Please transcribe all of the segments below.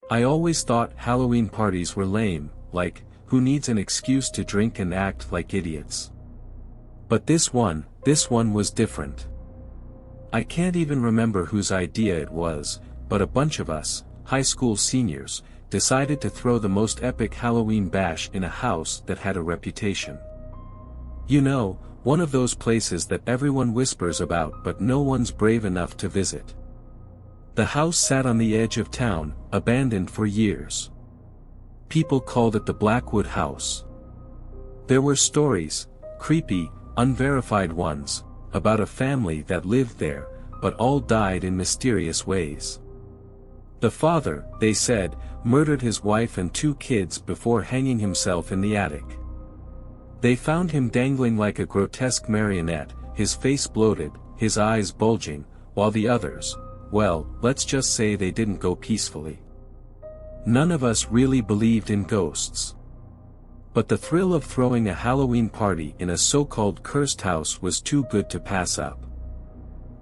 I always thought Halloween parties were lame, like, who needs an excuse to drink and act like idiots? But this one was different. I can't even remember whose idea it was, but a bunch of us, high school seniors, decided to throw the most epic Halloween bash in a house that had a reputation. You know, one of those places that everyone whispers about but no one's brave enough to visit. The house sat on the edge of town, abandoned for years. People called it the Blackwood House. There were stories, creepy, unverified ones, about a family that lived there, but all died in mysterious ways. The father, they said, murdered his wife and 2 kids before hanging himself in the attic. They found him dangling like a grotesque marionette, his face bloated, his eyes bulging, while the others, well, let's just say they didn't go peacefully. None of us really believed in ghosts. But the thrill of throwing a Halloween party in a so-called cursed house was too good to pass up.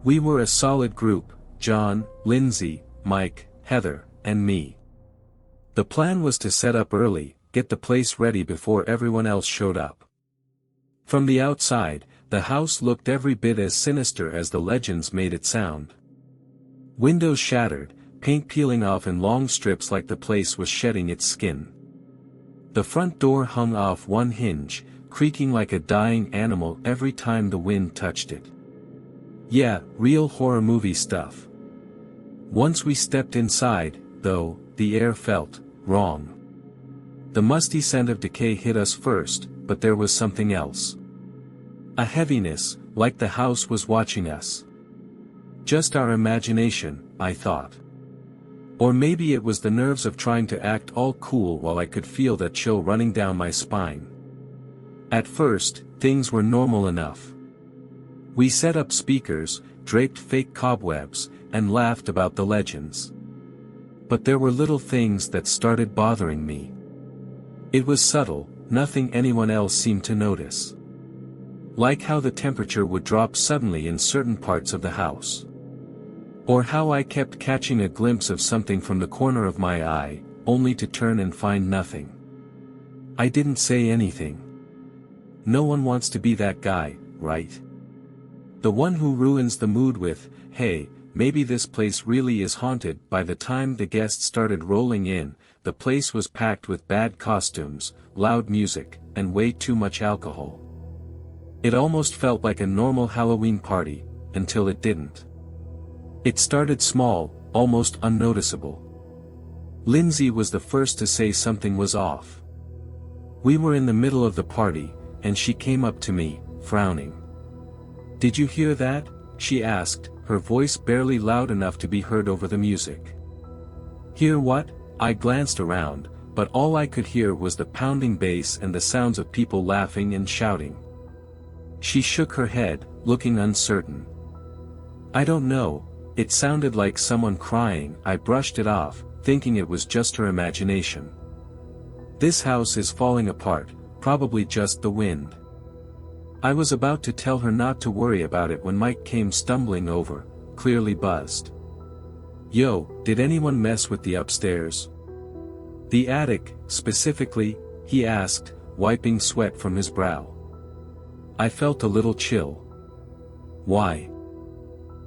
We were a solid group, John, Lindsay, Mike, Heather, and me. The plan was to set up early, get the place ready before everyone else showed up. From the outside, the house looked every bit as sinister as the legends made it sound. Windows shattered, paint peeling off in long strips like the place was shedding its skin. The front door hung off one hinge, creaking like a dying animal every time the wind touched it. Yeah, real horror movie stuff. Once we stepped inside, though, the air felt wrong. The musty scent of decay hit us first, but there was something else. A heaviness, like the house was watching us. Just our imagination, I thought. Or maybe it was the nerves of trying to act all cool while I could feel that chill running down my spine. At first, things were normal enough. We set up speakers, draped fake cobwebs, and laughed about the legends. But there were little things that started bothering me. It was subtle, nothing anyone else seemed to notice. Like how the temperature would drop suddenly in certain parts of the house. Or how I kept catching a glimpse of something from the corner of my eye, only to turn and find nothing. I didn't say anything. No one wants to be that guy, right? The one who ruins the mood with, hey, maybe this place really is haunted. By the time the guests started rolling in, the place was packed with bad costumes, loud music, and way too much alcohol. It almost felt like a normal Halloween party, until it didn't. It started small, almost unnoticeable. Lindsay was the first to say something was off. We were in the middle of the party, and she came up to me, frowning. "Did you hear that?" she asked, her voice barely loud enough to be heard over the music. "Hear what?" I glanced around, but all I could hear was the pounding bass and the sounds of people laughing and shouting. She shook her head, looking uncertain. "I don't know. It sounded like someone crying." I brushed it off, thinking it was just her imagination. "This house is falling apart, probably just the wind." I was about to tell her not to worry about it when Mike came stumbling over, clearly buzzed. "Yo, did anyone mess with the upstairs?" "The attic, specifically?" he asked, wiping sweat from his brow. I felt a little chill. "Why?"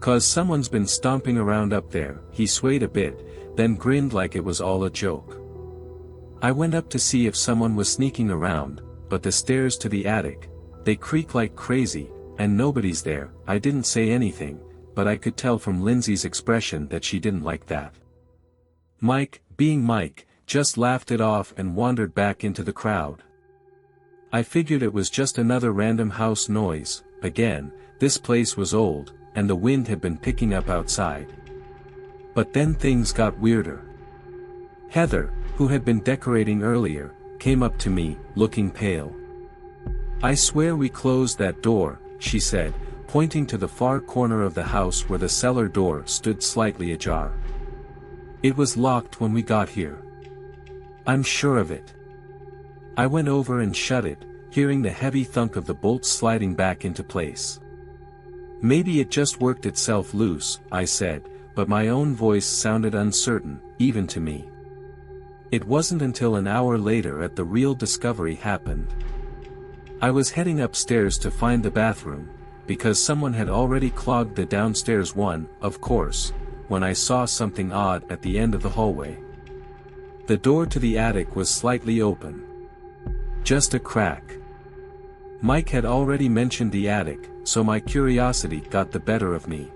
"'Cause someone's been stomping around up there." He swayed a bit, then grinned like it was all a joke. I went up to see if someone was sneaking around, but the stairs to the attic, they creak like crazy, and nobody's there. I didn't say anything, but I could tell from Lindsay's expression that she didn't like that. Mike, being Mike, just laughed it off and wandered back into the crowd. I figured it was just another random house noise. Again, this place was old, and the wind had been picking up outside. But then things got weirder. Heather, who had been decorating earlier, came up to me, looking pale. "I swear we closed that door," she said, pointing to the far corner of the house where the cellar door stood slightly ajar. "It was locked when we got here." "I'm sure of it." I went over and shut it, hearing the heavy thunk of the bolts sliding back into place. "Maybe it just worked itself loose," I said, but my own voice sounded uncertain, even to me. It wasn't until an hour later that the real discovery happened. I was heading upstairs to find the bathroom, because someone had already clogged the downstairs one, of course, when I saw something odd at the end of the hallway. The door to the attic was slightly open. Just a crack. Mike had already mentioned the attic, so my curiosity got the better of me.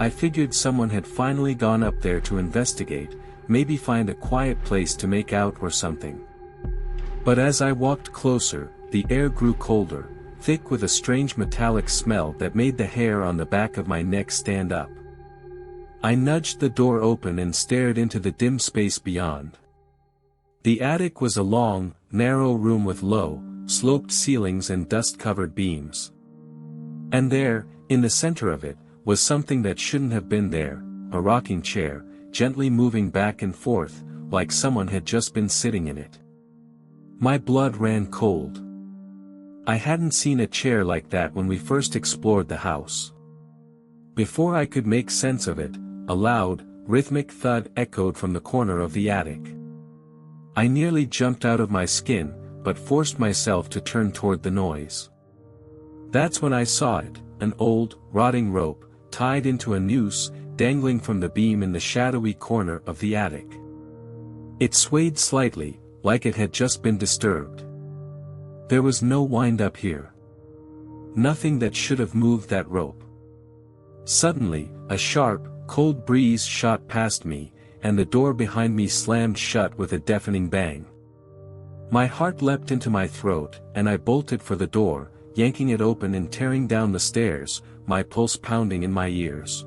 I figured someone had finally gone up there to investigate, maybe find a quiet place to make out or something. But as I walked closer, the air grew colder, thick with a strange metallic smell that made the hair on the back of my neck stand up. I nudged the door open and stared into the dim space beyond. The attic was a long, narrow room with low, sloped ceilings and dust-covered beams. And there, in the center of it, was something that shouldn't have been there, a rocking chair, gently moving back and forth, like someone had just been sitting in it. My blood ran cold. I hadn't seen a chair like that when we first explored the house. Before I could make sense of it, a loud, rhythmic thud echoed from the corner of the attic. I nearly jumped out of my skin, but forced myself to turn toward the noise. That's when I saw it, an old, rotting rope, tied into a noose, dangling from the beam in the shadowy corner of the attic. It swayed slightly, like it had just been disturbed. There was no wind-up here. Nothing that should have moved that rope. Suddenly, a sharp, cold breeze shot past me, and the door behind me slammed shut with a deafening bang. My heart leapt into my throat, and I bolted for the door, yanking it open and tearing down the stairs, my pulse pounding in my ears.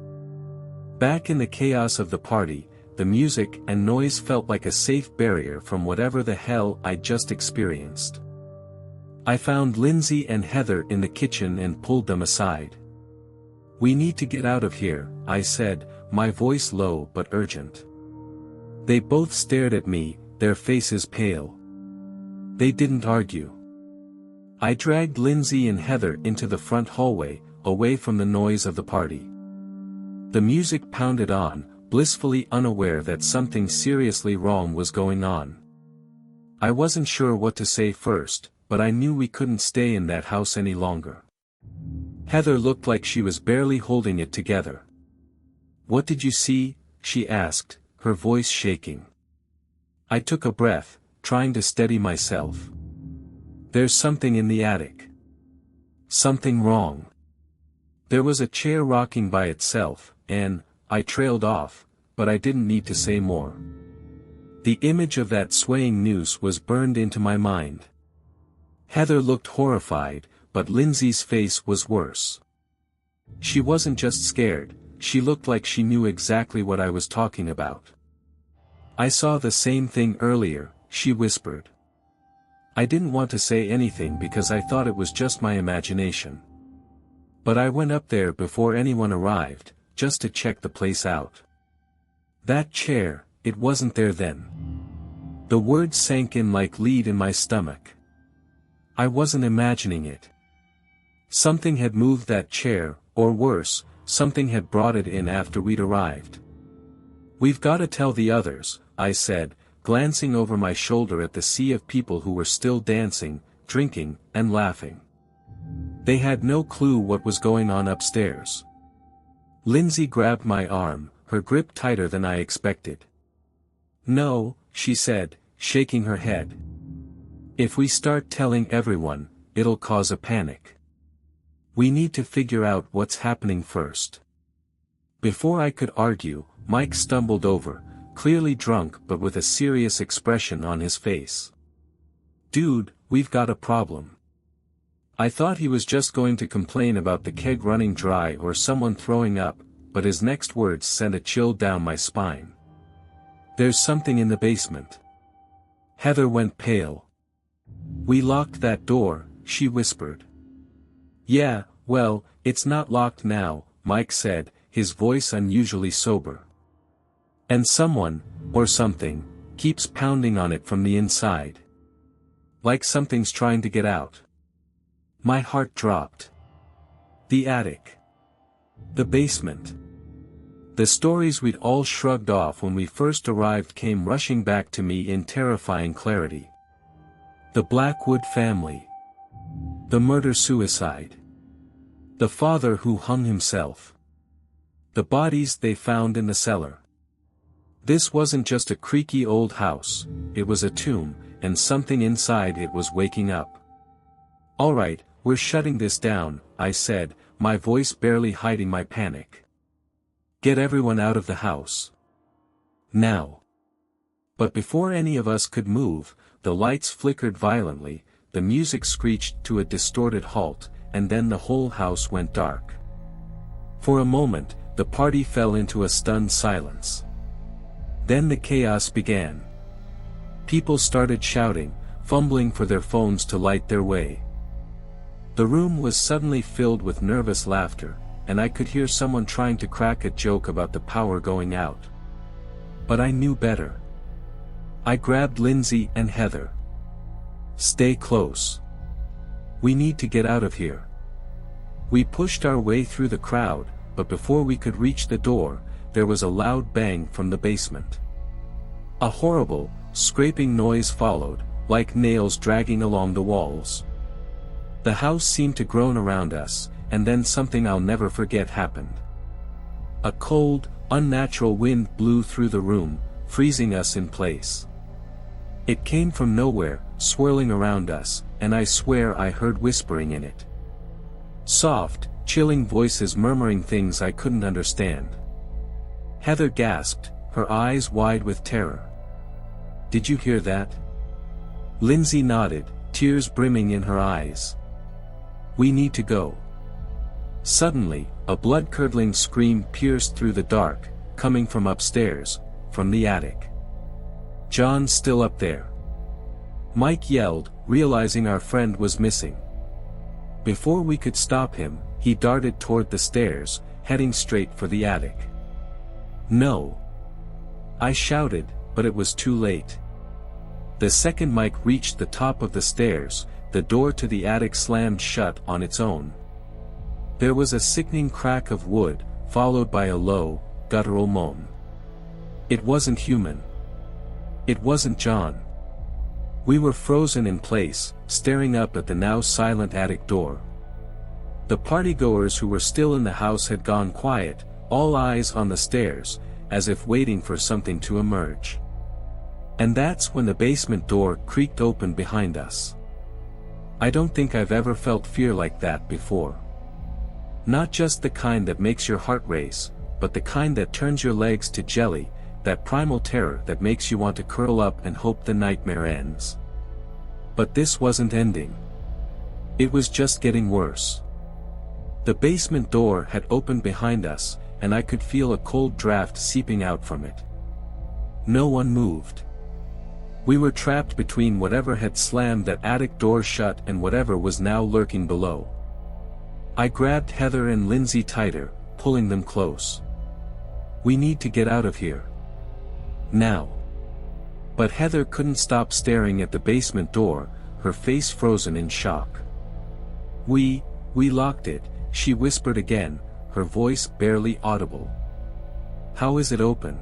Back in the chaos of the party, the music and noise felt like a safe barrier from whatever the hell I'd just experienced. I found Lindsay and Heather in the kitchen and pulled them aside. "We need to get out of here," I said, my voice low but urgent. They both stared at me, their faces pale. They didn't argue. I dragged Lindsay and Heather into the front hallway, away from the noise of the party. The music pounded on, blissfully unaware that something seriously wrong was going on. I wasn't sure what to say first, but I knew we couldn't stay in that house any longer. Heather looked like she was barely holding it together. "What did you see?" she asked, her voice shaking. I took a breath, trying to steady myself. "There's something in the attic. Something wrong." There was a chair rocking by itself, and I trailed off, but I didn't need to say more. The image of that swaying noose was burned into my mind. Heather looked horrified, but Lindsay's face was worse. She wasn't just scared, she looked like she knew exactly what I was talking about. "I saw the same thing earlier," she whispered. I didn't want to say anything because I thought it was just my imagination. But I went up there before anyone arrived, just to check the place out. That chair, it wasn't there then. The words sank in like lead in my stomach. I wasn't imagining it. Something had moved that chair, or worse, something had brought it in after we'd arrived. "We've got to tell the others," I said, glancing over my shoulder at the sea of people who were still dancing, drinking, and laughing. They had no clue what was going on upstairs. Lindsay grabbed my arm, her grip tighter than I expected. "No," she said, shaking her head. "If we start telling everyone, it'll cause a panic. We need to figure out what's happening first." Before I could argue, Mike stumbled over, clearly drunk but with a serious expression on his face. "Dude, we've got a problem." I thought he was just going to complain about the keg running dry or someone throwing up, but his next words sent a chill down my spine. "There's something in the basement." Heather went pale. "We locked that door," she whispered. "Yeah, well, it's not locked now," Mike said, his voice unusually sober. "And someone, or something, keeps pounding on it from the inside. Like something's trying to get out." My heart dropped. The attic. The basement. The stories we'd all shrugged off when we first arrived came rushing back to me in terrifying clarity. The Blackwood family. The murder-suicide. The father who hung himself. The bodies they found in the cellar. This wasn't just a creaky old house, it was a tomb, and something inside it was waking up. "All right, we're shutting this down," I said, my voice barely hiding my panic. "Get everyone out of the house. Now." But before any of us could move, the lights flickered violently, the music screeched to a distorted halt, and then the whole house went dark. For a moment, the party fell into a stunned silence. Then the chaos began. People started shouting, fumbling for their phones to light their way. The room was suddenly filled with nervous laughter, and I could hear someone trying to crack a joke about the power going out. But I knew better. I grabbed Lindsay and Heather. "Stay close. We need to get out of here." We pushed our way through the crowd, but before we could reach the door, there was a loud bang from the basement. A horrible, scraping noise followed, like nails dragging along the walls. The house seemed to groan around us, and then something I'll never forget happened. A cold, unnatural wind blew through the room, freezing us in place. It came from nowhere, swirling around us, and I swear I heard whispering in it. Soft, chilling voices murmuring things I couldn't understand. Heather gasped, her eyes wide with terror. "Did you hear that?" Lindsay nodded, tears brimming in her eyes. "We need to go." Suddenly, a blood-curdling scream pierced through the dark, coming from upstairs, from the attic. "John's still up there!" Mike yelled, realizing our friend was missing. Before we could stop him, he darted toward the stairs, heading straight for the attic. "No!" I shouted, but it was too late. The second Mike reached the top of the stairs, the door to the attic slammed shut on its own. There was a sickening crack of wood, followed by a low, guttural moan. It wasn't human. It wasn't John. We were frozen in place, staring up at the now silent attic door. The partygoers who were still in the house had gone quiet, all eyes on the stairs, as if waiting for something to emerge. And that's when the basement door creaked open behind us. I don't think I've ever felt fear like that before. Not just the kind that makes your heart race, but the kind that turns your legs to jelly, that primal terror that makes you want to curl up and hope the nightmare ends. But this wasn't ending. It was just getting worse. The basement door had opened behind us, and I could feel a cold draft seeping out from it. No one moved. We were trapped between whatever had slammed that attic door shut and whatever was now lurking below. I grabbed Heather and Lindsay tighter, pulling them close. "We need to get out of here. Now." But Heather couldn't stop staring at the basement door, her face frozen in shock. We locked it," she whispered again, her voice barely audible. "How is it open?"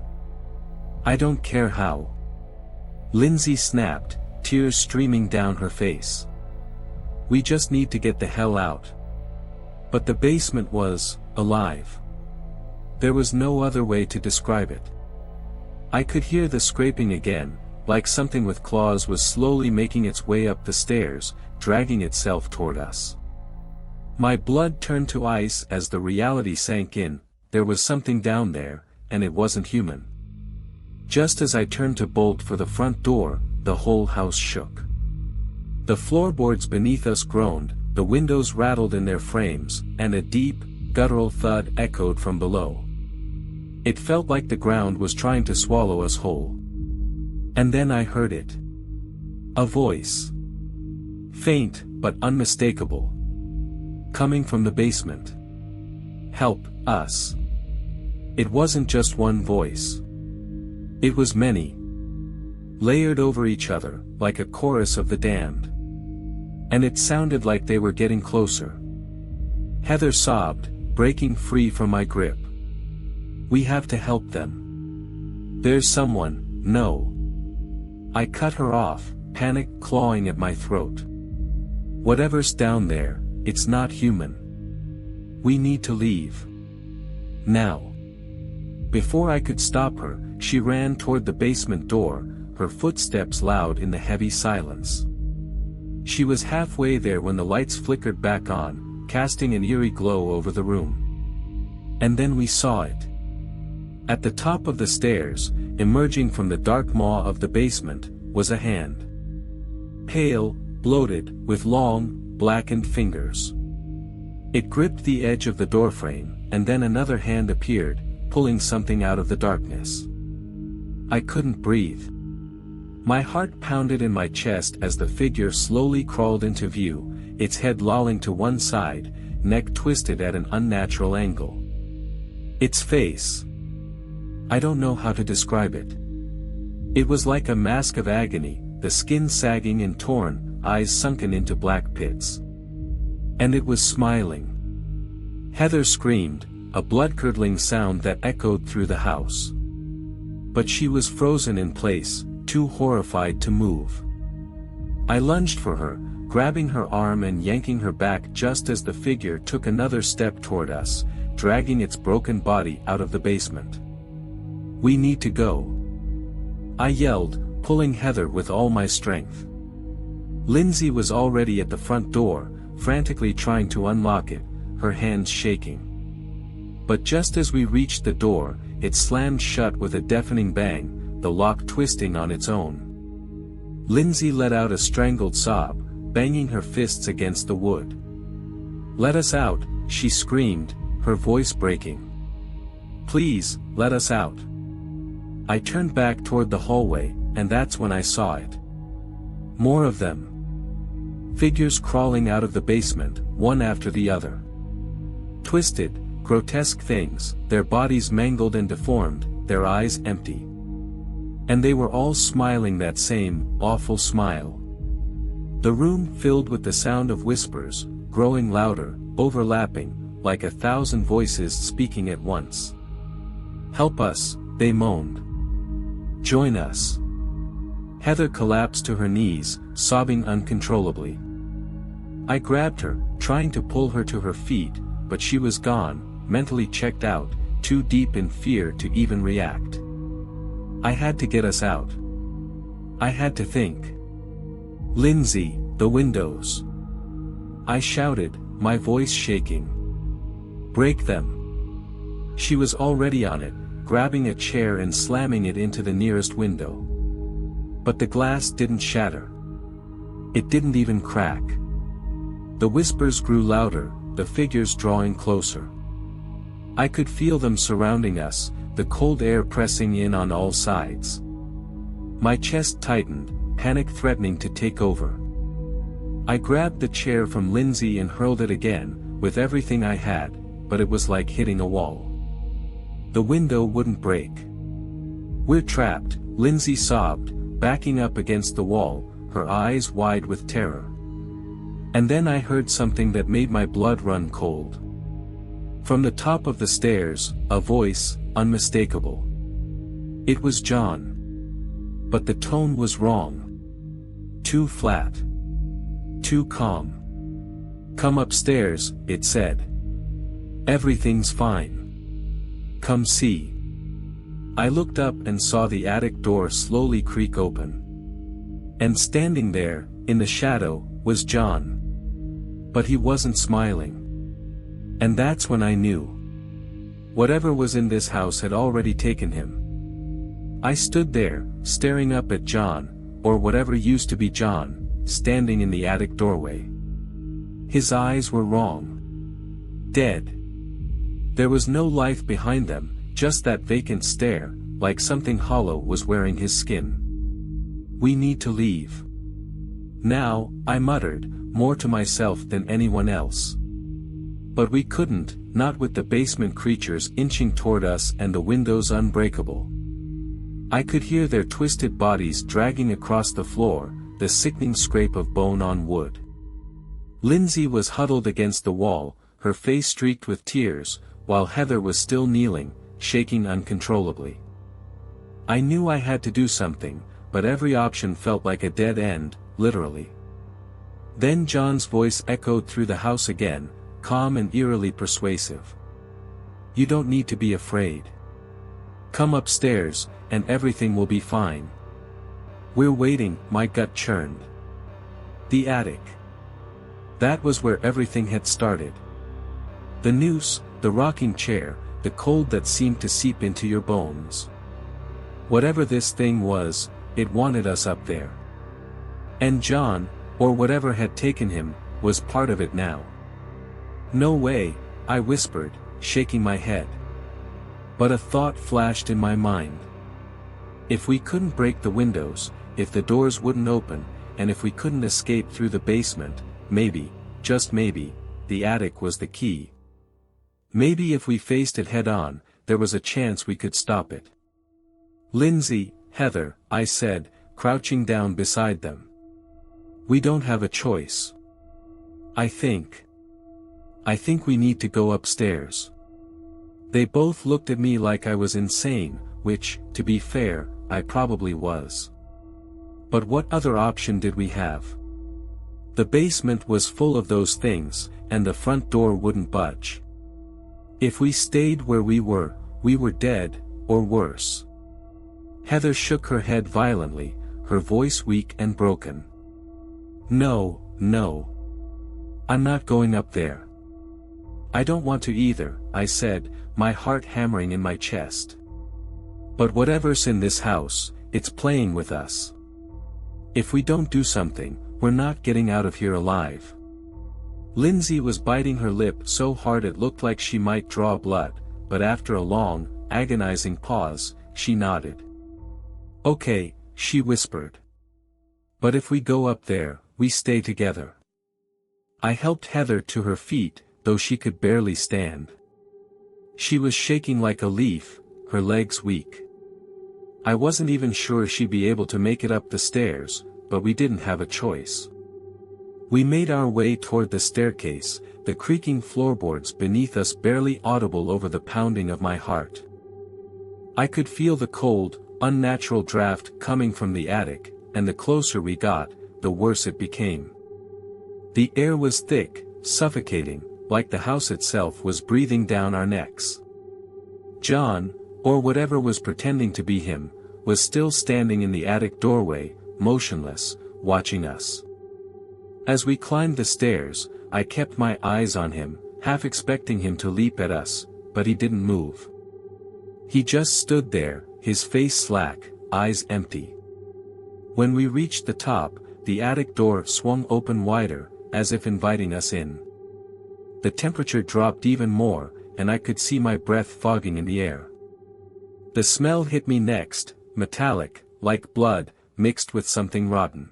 "I don't care how." Lindsay snapped, tears streaming down her face. "We just need to get the hell out." But the basement was alive. There was no other way to describe it. I could hear the scraping again, like something with claws was slowly making its way up the stairs, dragging itself toward us. My blood turned to ice as the reality sank in. There was something down there, and it wasn't human. Just as I turned to bolt for the front door, the whole house shook. The floorboards beneath us groaned, the windows rattled in their frames, and a deep, guttural thud echoed from below. It felt like the ground was trying to swallow us whole. And then I heard it. A voice. Faint, but unmistakable. Coming from the basement. "Help us." It wasn't just one voice. It was many. Layered over each other, like a chorus of the damned. And it sounded like they were getting closer. Heather sobbed, breaking free from my grip. We have to help them. There's someone, no. I cut her off, panic clawing at my throat. Whatever's down there, it's not human. We need to leave. Now. Before I could stop her, she ran toward the basement door, her footsteps loud in the heavy silence. She was halfway there when the lights flickered back on, casting an eerie glow over the room. And then we saw it. At the top of the stairs, emerging from the dark maw of the basement, was a hand. Pale, bloated, with long, blackened fingers. It gripped the edge of the doorframe, and then another hand appeared, pulling something out of the darkness. I couldn't breathe. My heart pounded in my chest as the figure slowly crawled into view, its head lolling to one side, neck twisted at an unnatural angle. Its face. I don't know how to describe it. It was like a mask of agony, the skin sagging and torn, eyes sunken into black pits. And it was smiling. Heather screamed, a blood-curdling sound that echoed through the house. But she was frozen in place, too horrified to move. I lunged for her, grabbing her arm and yanking her back just as the figure took another step toward us, dragging its broken body out of the basement. We need to go. I yelled, pulling Heather with all my strength. Lindsay was already at the front door, frantically trying to unlock it, her hands shaking. But just as we reached the door, it slammed shut with a deafening bang, the lock twisting on its own. Lindsay let out a strangled sob, banging her fists against the wood. "Let us out," she screamed, her voice breaking. "Please, let us out." I turned back toward the hallway, and that's when I saw it. More of them. Figures crawling out of the basement, one after the other. Twisted, grotesque things, their bodies mangled and deformed, their eyes empty. And they were all smiling that same, awful smile. The room filled with the sound of whispers, growing louder, overlapping, like 1,000 voices speaking at once. "Help us," they moaned. "Join us." Heather collapsed to her knees, sobbing uncontrollably. I grabbed her, trying to pull her to her feet, but she was gone, mentally checked out, too deep in fear to even react. I had to get us out. I had to think. "Lindsay, the windows!" I shouted, my voice shaking. "Break them!" She was already on it, grabbing a chair and slamming it into the nearest window. But the glass didn't shatter. It didn't even crack. The whispers grew louder, the figures drawing closer. I could feel them surrounding us, the cold air pressing in on all sides. My chest tightened, panic threatening to take over. I grabbed the chair from Lindsay and hurled it again, with everything I had, but it was like hitting a wall. The window wouldn't break. "We're trapped," Lindsay sobbed, backing up against the wall, her eyes wide with terror. And then I heard something that made my blood run cold. From the top of the stairs, a voice, unmistakable. It was John. But the tone was wrong. Too flat. Too calm. "Come upstairs," it said. "Everything's fine. Come see." I looked up and saw the attic door slowly creak open. And standing there, in the shadow, was John. But he wasn't smiling. And that's when I knew. Whatever was in this house had already taken him. I stood there, staring up at John, or whatever used to be John, standing in the attic doorway. His eyes were wrong. Dead. There was no life behind them, just that vacant stare, like something hollow was wearing his skin. "We need to leave. Now," I muttered, more to myself than anyone else. But we couldn't, not with the basement creatures inching toward us and the windows unbreakable. I could hear their twisted bodies dragging across the floor, the sickening scrape of bone on wood. Lindsay was huddled against the wall, her face streaked with tears, while Heather was still kneeling, shaking uncontrollably. I knew I had to do something, but every option felt like a dead end, literally. Then John's voice echoed through the house again, calm and eerily persuasive. "You don't need to be afraid. Come upstairs, and everything will be fine." "We're waiting," my gut churned. The attic. That was where everything had started. The noose, the rocking chair, the cold that seemed to seep into your bones. Whatever this thing was, it wanted us up there. And John, or whatever had taken him, was part of it now. "No way," I whispered, shaking my head. But a thought flashed in my mind. If we couldn't break the windows, if the doors wouldn't open, and if we couldn't escape through the basement, maybe, just maybe, the attic was the key. Maybe if we faced it head-on, there was a chance we could stop it. "Lindsay, Heather," I said, crouching down beside them. "We don't have a choice. I think we need to go upstairs." They both looked at me like I was insane, which, to be fair, I probably was. But what other option did we have? The basement was full of those things, and the front door wouldn't budge. If we stayed where we were dead, or worse. Heather shook her head violently, her voice weak and broken. No. I'm not going up there." "I don't want to either," I said, my heart hammering in my chest. "But whatever's in this house, it's playing with us. If we don't do something, we're not getting out of here alive." Lindsay was biting her lip so hard it looked like she might draw blood, but after a long, agonizing pause, she nodded. "Okay," she whispered. "But if we go up there, we stay together." I helped Heather to her feet, though she could barely stand. She was shaking like a leaf, her legs weak. I wasn't even sure she'd be able to make it up the stairs, but we didn't have a choice. We made our way toward the staircase, the creaking floorboards beneath us barely audible over the pounding of my heart. I could feel the cold, unnatural draft coming from the attic, and the closer we got, the worse it became. The air was thick, suffocating, like the house itself was breathing down our necks. John, or whatever was pretending to be him, was still standing in the attic doorway, motionless, watching us. As we climbed the stairs, I kept my eyes on him, half expecting him to leap at us, but he didn't move. He just stood there, his face slack, eyes empty. When we reached the top, the attic door swung open wider, as if inviting us in. The temperature dropped even more, and I could see my breath fogging in the air. The smell hit me next, metallic, like blood, mixed with something rotten.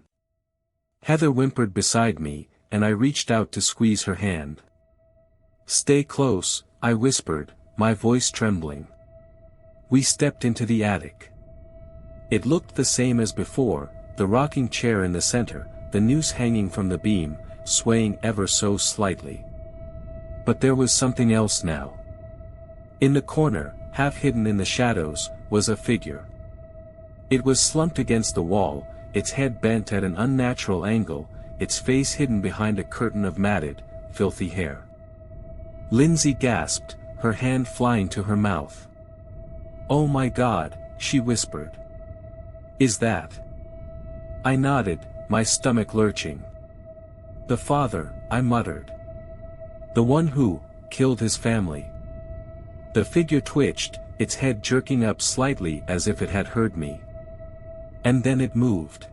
Heather whimpered beside me, and I reached out to squeeze her hand. "Stay close," I whispered, my voice trembling. We stepped into the attic. It looked the same as before, the rocking chair in the center, the noose hanging from the beam, swaying ever so slightly. But there was something else now. In the corner, half hidden in the shadows, was a figure. It was slumped against the wall, its head bent at an unnatural angle, its face hidden behind a curtain of matted, filthy hair. Lindsay gasped, her hand flying to her mouth. "Oh my God," she whispered. "Is that?" I nodded, my stomach lurching. "The father," I muttered. "The one who killed his family." The figure twitched, its head jerking up slightly as if it had heard me. And then it moved.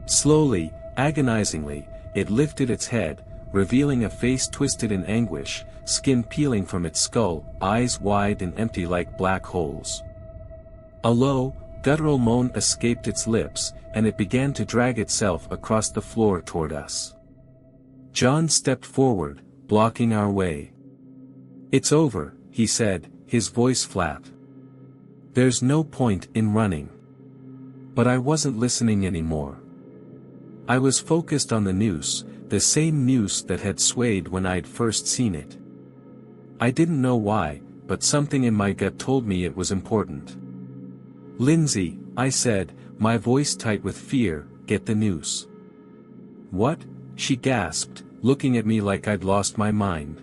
Slowly, agonizingly, it lifted its head, revealing a face twisted in anguish, skin peeling from its skull, eyes wide and empty like black holes. A low, guttural moan escaped its lips, and it began to drag itself across the floor toward us. John stepped forward, blocking our way. "It's over," he said, his voice flat. "There's no point in running." But I wasn't listening anymore. I was focused on the noose, the same noose that had swayed when I'd first seen it. I didn't know why, but something in my gut told me it was important. "Lindsay," I said, my voice tight with fear, "get the noose." "What?" she gasped, looking at me like I'd lost my mind.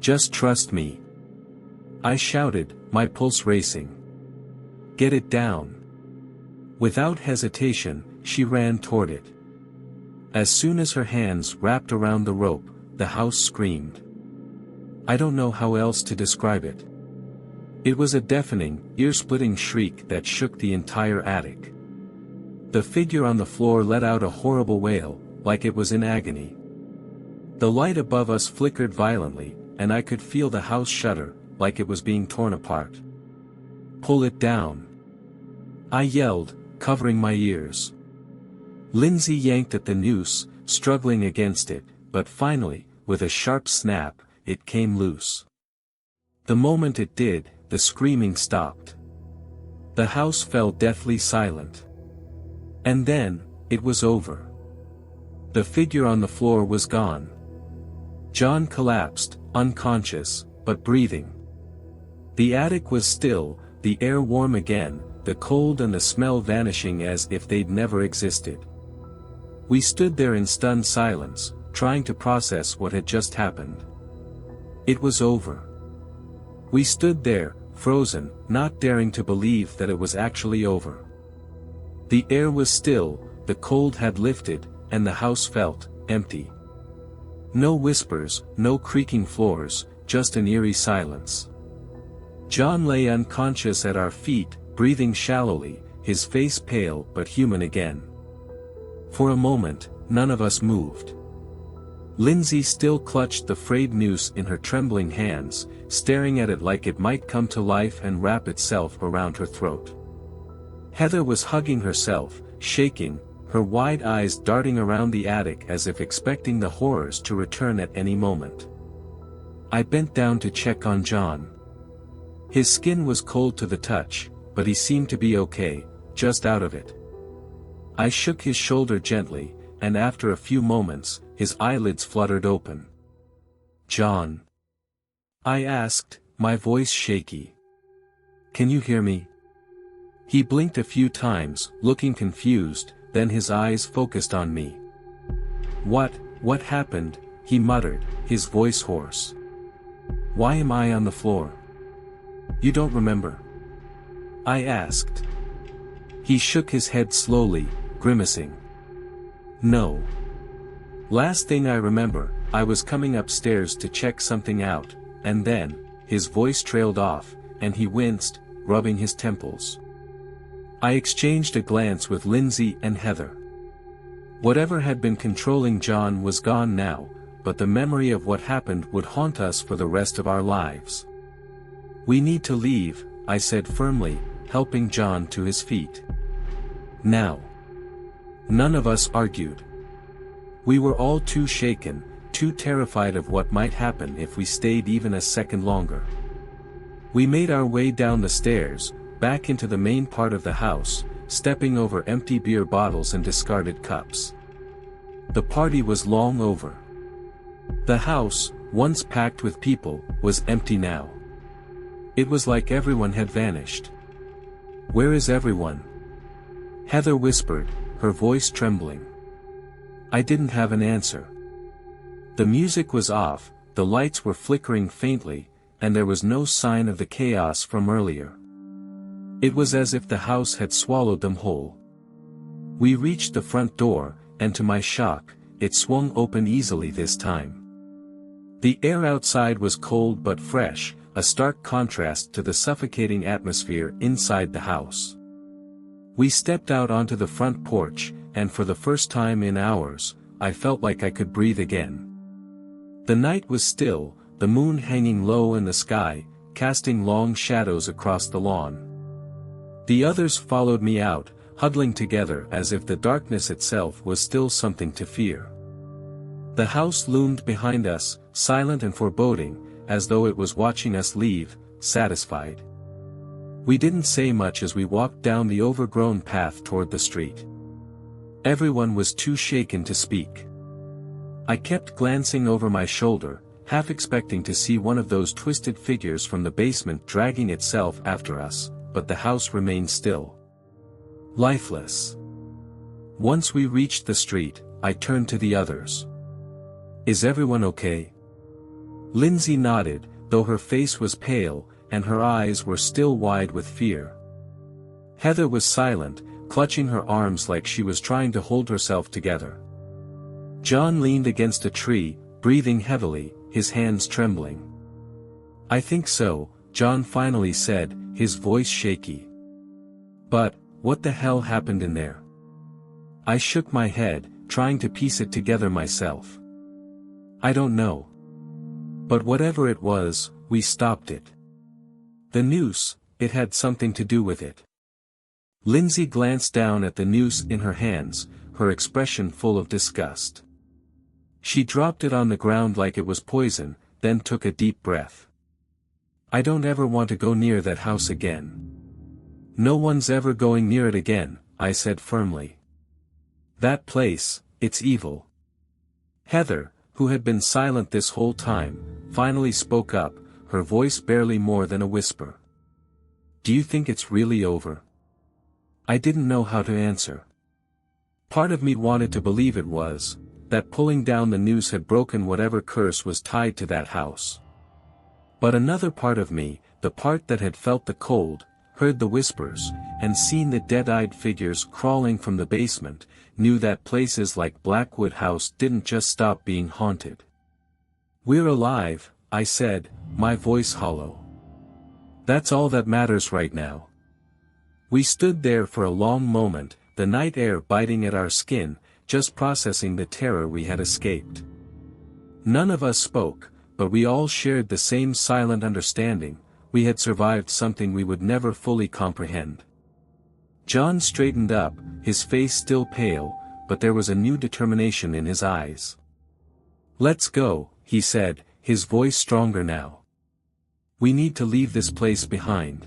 "Just trust me," I shouted, my pulse racing. "Get it down." Without hesitation, she ran toward it. As soon as her hands wrapped around the rope, the house screamed. I don't know how else to describe it. It was a deafening, ear-splitting shriek that shook the entire attic. The figure on the floor let out a horrible wail, like it was in agony. The light above us flickered violently, and I could feel the house shudder, like it was being torn apart. "Pull it down," I yelled, covering my ears. Lindsay yanked at the noose, struggling against it, but finally, with a sharp snap, it came loose. The moment it did, the screaming stopped. The house fell deathly silent. And then, it was over. The figure on the floor was gone. John collapsed, unconscious, but breathing. The attic was still, the air warm again, the cold and the smell vanishing as if they'd never existed. We stood there in stunned silence, trying to process what had just happened. It was over. We stood there, frozen, not daring to believe that it was actually over. The air was still, the cold had lifted, and the house felt empty. No whispers, no creaking floors, just an eerie silence. John lay unconscious at our feet, breathing shallowly, his face pale but human again. For a moment, none of us moved. Lindsay still clutched the frayed noose in her trembling hands, staring at it like it might come to life and wrap itself around her throat. Heather was hugging herself, shaking, her wide eyes darting around the attic as if expecting the horrors to return at any moment. I bent down to check on John. His skin was cold to the touch, but he seemed to be okay, just out of it. I shook his shoulder gently, and after a few moments, his eyelids fluttered open. "John?" I asked, my voice shaky. "Can you hear me?" He blinked a few times, looking confused, then his eyes focused on me. What happened?" he muttered, his voice hoarse. "Why am I on the floor?" "You don't remember?" I asked. He shook his head slowly, grimacing. "No. Last thing I remember, I was coming upstairs to check something out, and then," his voice trailed off, and he winced, rubbing his temples. I exchanged a glance with Lindsay and Heather. Whatever had been controlling John was gone now, but the memory of what happened would haunt us for the rest of our lives. "We need to leave," I said firmly, helping John to his feet. "Now." None of us argued. We were all too shaken, too terrified of what might happen if we stayed even a second longer. We made our way down the stairs, back into the main part of the house, stepping over empty beer bottles and discarded cups. The party was long over. The house, once packed with people, was empty now. It was like everyone had vanished. "Where is everyone?" Heather whispered, her voice trembling. I didn't have an answer. The music was off, the lights were flickering faintly, and there was no sign of the chaos from earlier. It was as if the house had swallowed them whole. We reached the front door, and to my shock, it swung open easily this time. The air outside was cold but fresh, a stark contrast to the suffocating atmosphere inside the house. We stepped out onto the front porch, and for the first time in hours, I felt like I could breathe again. The night was still, the moon hanging low in the sky, casting long shadows across the lawn. The others followed me out, huddling together as if the darkness itself was still something to fear. The house loomed behind us, silent and foreboding, as though it was watching us leave, satisfied. We didn't say much as we walked down the overgrown path toward the street. Everyone was too shaken to speak. I kept glancing over my shoulder, half expecting to see one of those twisted figures from the basement dragging itself after us, but the house remained still. Lifeless. Once we reached the street, I turned to the others. "Is everyone okay?" Lindsay nodded, though her face was pale, and her eyes were still wide with fear. Heather was silent, clutching her arms like she was trying to hold herself together. John leaned against a tree, breathing heavily, his hands trembling. "I think so," John finally said, his voice shaky. "But, what the hell happened in there?" I shook my head, trying to piece it together myself. "I don't know. But whatever it was, we stopped it. The noose, it had something to do with it." Lindsay glanced down at the noose in her hands, her expression full of disgust. She dropped it on the ground like it was poison, then took a deep breath. "I don't ever want to go near that house again." "No one's ever going near it again," I said firmly. "That place, it's evil." Heather, who had been silent this whole time, finally spoke up, her voice barely more than a whisper. "Do you think it's really over?" I didn't know how to answer. Part of me wanted to believe it was, that pulling down the noose had broken whatever curse was tied to that house. But another part of me, the part that had felt the cold, heard the whispers, and seen the dead-eyed figures crawling from the basement, knew that places like Blackwood House didn't just stop being haunted. "We're alive," I said, my voice hollow. "That's all that matters right now." We stood there for a long moment, the night air biting at our skin, just processing the terror we had escaped. None of us spoke, but we all shared the same silent understanding: we had survived something we would never fully comprehend. John straightened up, his face still pale, but there was a new determination in his eyes. "Let's go," he said, his voice stronger now. "We need to leave this place behind."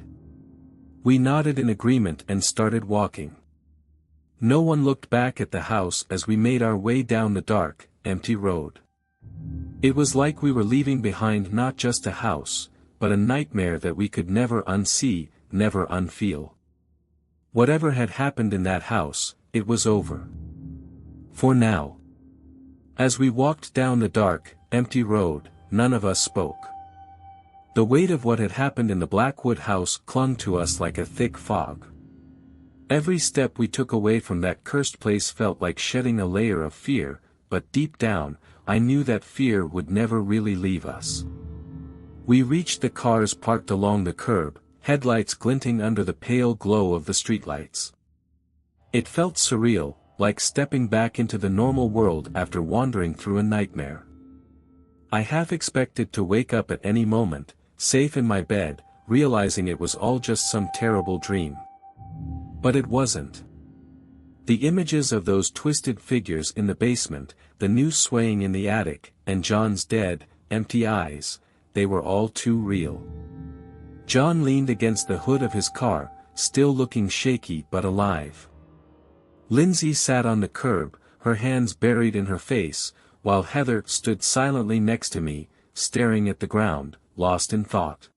We nodded in agreement and started walking. No one looked back at the house as we made our way down the dark, empty road. It was like we were leaving behind not just a house, but a nightmare that we could never unsee, never unfeel. Whatever had happened in that house, it was over. For now. As we walked down the dark, empty road, none of us spoke. The weight of what had happened in the Blackwood House clung to us like a thick fog. Every step we took away from that cursed place felt like shedding a layer of fear, but deep down, I knew that fear would never really leave us. We reached the cars parked along the curb, headlights glinting under the pale glow of the streetlights. It felt surreal, like stepping back into the normal world after wandering through a nightmare. I half expected to wake up at any moment, safe in my bed, realizing it was all just some terrible dream. But it wasn't. The images of those twisted figures in the basement, the noose swaying in the attic, and John's dead, empty eyes, they were all too real. John leaned against the hood of his car, still looking shaky but alive. Lindsay sat on the curb, her hands buried in her face, while Heather stood silently next to me, staring at the ground, lost in thought.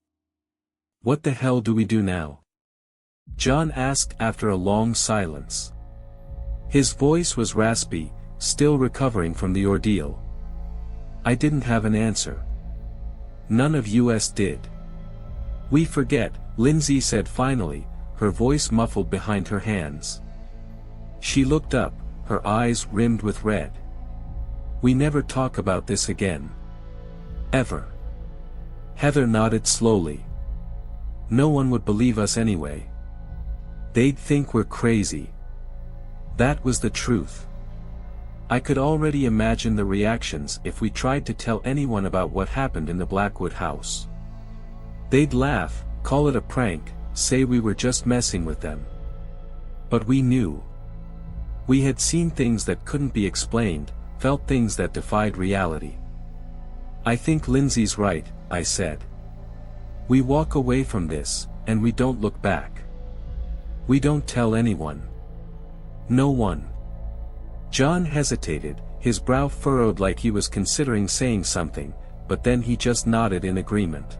"What the hell do we do now?" John asked after a long silence. His voice was raspy, still recovering from the ordeal. I didn't have an answer. None of us did. "We forget," Lindsay said finally, her voice muffled behind her hands. She looked up, her eyes rimmed with red. "We never talk about this again. Ever." Heather nodded slowly. "No one would believe us anyway. They'd think we're crazy." That was the truth. I could already imagine the reactions if we tried to tell anyone about what happened in the Blackwood House. They'd laugh, call it a prank, say we were just messing with them. But we knew. We had seen things that couldn't be explained, felt things that defied reality. "I think Lindsay's right," I said. "We walk away from this, and we don't look back. We don't tell anyone. No one." John hesitated, his brow furrowed like he was considering saying something, but then he just nodded in agreement.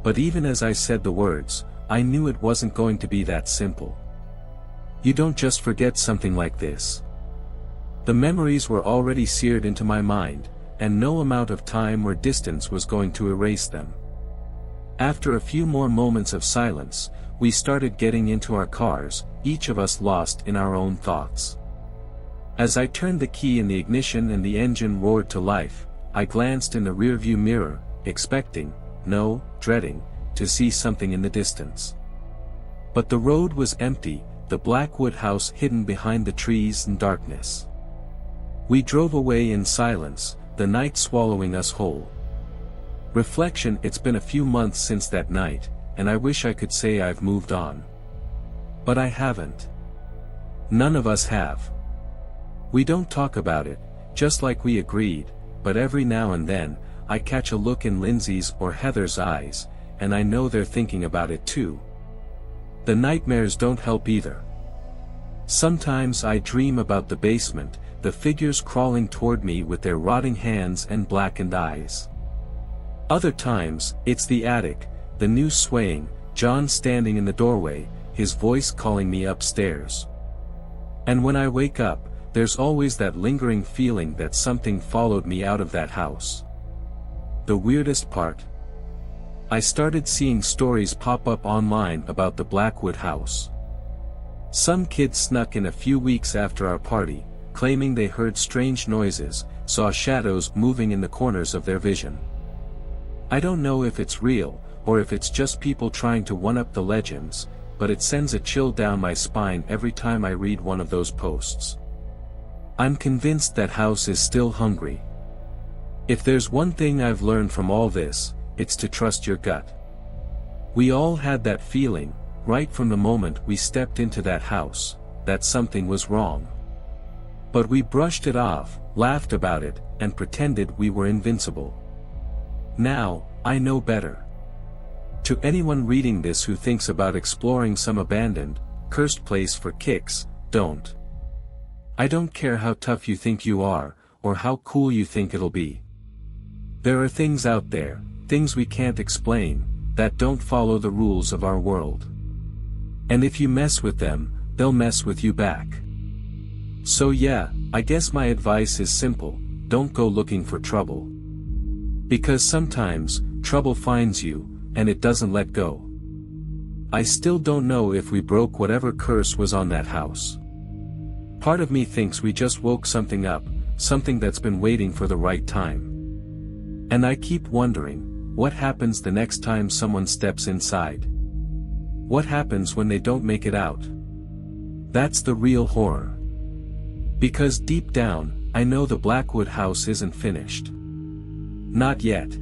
But even as I said the words, I knew it wasn't going to be that simple. You don't just forget something like this. The memories were already seared into my mind, and no amount of time or distance was going to erase them. After a few more moments of silence, we started getting into our cars, each of us lost in our own thoughts. As I turned the key in the ignition and the engine roared to life, I glanced in the rearview mirror, expecting, no, dreading, to see something in the distance. But the road was empty, the Blackwood house hidden behind the trees and darkness. We drove away in silence, the night swallowing us whole. Reflection: it's been a few months since that night, and I wish I could say I've moved on. But I haven't. None of us have. We don't talk about it, just like we agreed, but every now and then, I catch a look in Lindsay's or Heather's eyes, and I know they're thinking about it too. The nightmares don't help either. Sometimes I dream about the basement, the figures crawling toward me with their rotting hands and blackened eyes. Other times, it's the attic, the new swaying, John standing in the doorway, his voice calling me upstairs. And when I wake up, there's always that lingering feeling that something followed me out of that house. The weirdest part? I started seeing stories pop up online about the Blackwood house. Some kid snuck in a few weeks after our party, claiming they heard strange noises, saw shadows moving in the corners of their vision. I don't know if it's real, or if it's just people trying to one-up the legends, but it sends a chill down my spine every time I read one of those posts. I'm convinced that house is still hungry. If there's one thing I've learned from all this, it's to trust your gut. We all had that feeling, right from the moment we stepped into that house, that something was wrong. But we brushed it off, laughed about it, and pretended we were invincible. Now, I know better. To anyone reading this who thinks about exploring some abandoned, cursed place for kicks, don't. I don't care how tough you think you are, or how cool you think it'll be. There are things out there, things we can't explain, that don't follow the rules of our world. And if you mess with them, they'll mess with you back. So yeah, I guess my advice is simple: don't go looking for trouble. Because sometimes, trouble finds you, and it doesn't let go. I still don't know if we broke whatever curse was on that house. Part of me thinks we just woke something up, something that's been waiting for the right time. And I keep wondering, what happens the next time someone steps inside? What happens when they don't make it out? That's the real horror. Because deep down, I know the Blackwood house isn't finished. Not yet.